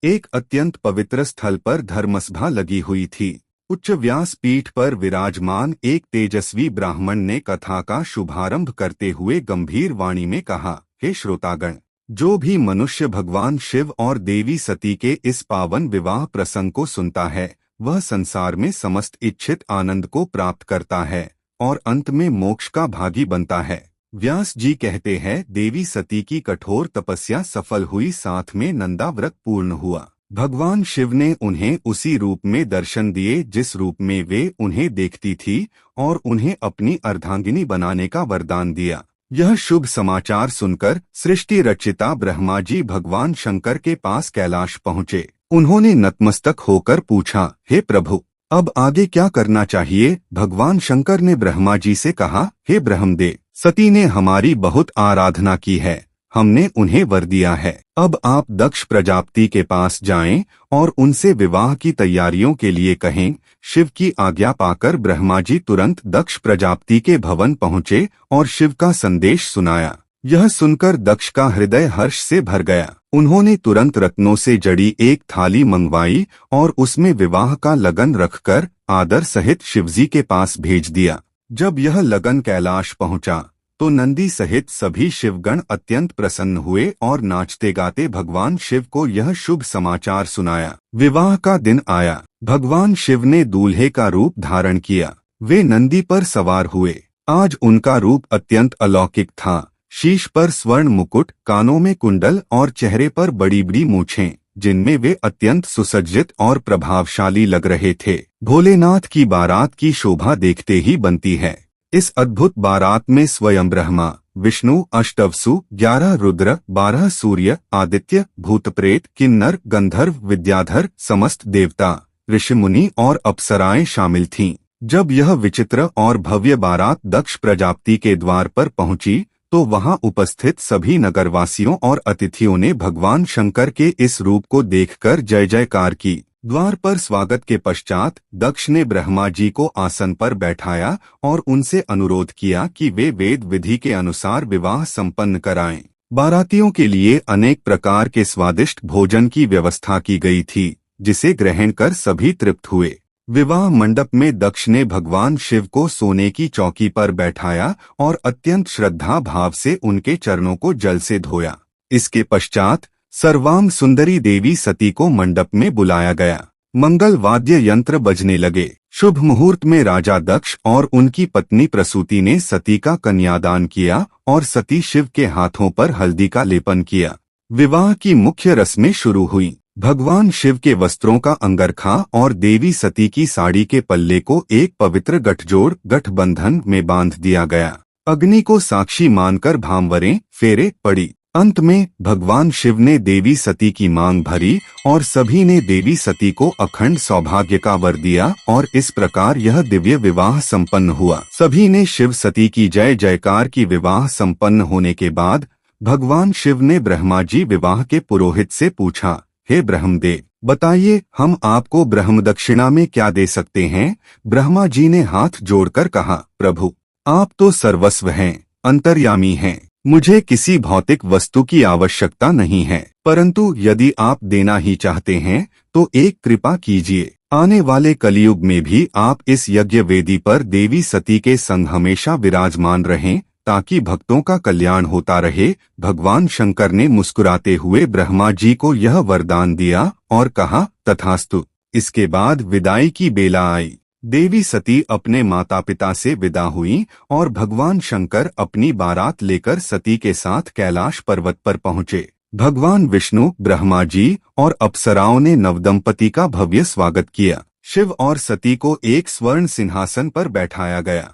एक अत्यंत पवित्र स्थल पर धर्मसभा लगी हुई थी। उच्च व्यास पीठ पर विराजमान एक तेजस्वी ब्राह्मण ने कथा का शुभारंभ करते हुए गंभीर वाणी में कहा, हे श्रोतागण, जो भी मनुष्य भगवान शिव और देवी सती के इस पावन विवाह प्रसंग को सुनता है, वह संसार में समस्त इच्छित आनंद को प्राप्त करता है और अंत में मोक्ष का भागी बनता है। व्यास जी कहते हैं, देवी सती की कठोर तपस्या सफल हुई, साथ में नंदा व्रत पूर्ण हुआ। भगवान शिव ने उन्हें उसी रूप में दर्शन दिए जिस रूप में वे उन्हें देखती थी और उन्हें अपनी अर्धांगिनी बनाने का वरदान दिया। यह शुभ समाचार सुनकर सृष्टि रचिता ब्रह्मा जी भगवान शंकर के पास कैलाश पहुँचे। उन्होंने नतमस्तक होकर पूछा, हे प्रभु, अब आगे क्या करना चाहिए? भगवान शंकर ने ब्रह्मा जी से कहा, हे ब्रह्मदेव, सती ने हमारी बहुत आराधना की है, हमने उन्हें वर दिया है। अब आप दक्ष प्रजापति के पास जाएं और उनसे विवाह की तैयारियों के लिए कहें। शिव की आज्ञा पाकर ब्रह्मा जी तुरंत दक्ष प्रजापति के भवन पहुँचे और शिव का संदेश सुनाया। यह सुनकर दक्ष का हृदय हर्ष से भर गया। उन्होंने तुरंत रत्नों से जड़ी एक थाली मंगवाई और उसमें विवाह का लगन रखकर आदर सहित शिवजी के पास भेज दिया। जब यह लगन कैलाश पहुंचा तो नंदी सहित सभी शिवगण अत्यंत प्रसन्न हुए और नाचते गाते भगवान शिव को यह शुभ समाचार सुनाया। विवाह का दिन आया। भगवान शिव ने दूल्हे का रूप धारण किया। वे नंदी पर सवार हुए। आज उनका रूप अत्यंत अलौकिक था। शीश पर स्वर्ण मुकुट, कानों में कुंडल और चेहरे पर बड़ी बड़ी मूछें, जिनमें वे अत्यंत सुसज्जित और प्रभावशाली लग रहे थे। भोलेनाथ की बारात की शोभा देखते ही बनती है। इस अद्भुत बारात में स्वयं ब्रह्मा, विष्णु, अष्टवसु, 11 रुद्र, 12 सूर्य, आदित्य, भूत प्रेत, किन्नर, गंधर्व, विद्याधर, समस्त देवता, ऋषि मुनि और अप्सराएं शामिल थीं। जब यह विचित्र और भव्य बारात दक्ष प्रजापति के द्वार पर पहुंची तो वहां उपस्थित सभी नगरवासियों और अतिथियों ने भगवान शंकर के इस रूप को देखकर जय जयकार की। द्वार पर स्वागत के पश्चात दक्ष ने ब्रह्मा जी को आसन पर बैठाया और उनसे अनुरोध किया कि वे वेद विधि के अनुसार विवाह संपन्न कराएं। बारातियों के लिए अनेक प्रकार के स्वादिष्ट भोजन की व्यवस्था की गई थी, जिसे ग्रहण कर सभी तृप्त हुए। विवाह मंडप में दक्ष ने भगवान शिव को सोने की चौकी पर बैठाया और अत्यंत श्रद्धा भाव से उनके चरणों को जल से धोया। इसके पश्चात सर्वांग सुंदरी देवी सती को मंडप में बुलाया गया। मंगल वाद्य यंत्र बजने लगे। शुभ मुहूर्त में राजा दक्ष और उनकी पत्नी प्रसूति ने सती का कन्यादान किया और सती शिव के हाथों पर हल्दी का लेपन किया। विवाह की मुख्य रस्में शुरू हुई। भगवान शिव के वस्त्रों का अंगरखा और देवी सती की साड़ी के पल्ले को एक पवित्र गठबंधन में बांध दिया गया। अग्नि को साक्षी मानकर भांवरें फेरे पड़ी। अंत में भगवान शिव ने देवी सती की मांग भरी और सभी ने देवी सती को अखंड सौभाग्य का वर दिया और इस प्रकार यह दिव्य विवाह संपन्न हुआ। सभी ने शिव सती की जय जयकार की। विवाह संपन्न होने के बाद भगवान शिव ने ब्रह्मा जी विवाह के पुरोहित से पूछा, हे ब्रह्मदेव, बताइए, हम आपको ब्रह्म दक्षिणा में क्या दे सकते हैं? ब्रह्मा जी ने हाथ जोड़कर कहा, प्रभु, आप तो सर्वस्व हैं, अंतर्यामी हैं। मुझे किसी भौतिक वस्तु की आवश्यकता नहीं है, परंतु यदि आप देना ही चाहते हैं तो एक कृपा कीजिए। आने वाले कलयुग में भी आप इस यज्ञ वेदी पर देवी सती के संग हमेशा विराजमान रहें, ताकि भक्तों का कल्याण होता रहे। भगवान शंकर ने मुस्कुराते हुए ब्रह्मा जी को यह वरदान दिया और कहा, तथास्तु। इसके बाद विदाई की बेला आई। देवी सती अपने माता पिता से विदा हुई और भगवान शंकर अपनी बारात लेकर सती के साथ कैलाश पर्वत पर पहुँचे। भगवान विष्णु, ब्रह्मा जी और अप्सराओं ने नवदंपति का भव्य स्वागत किया। शिव और सती को एक स्वर्ण सिंहासन पर बैठाया गया।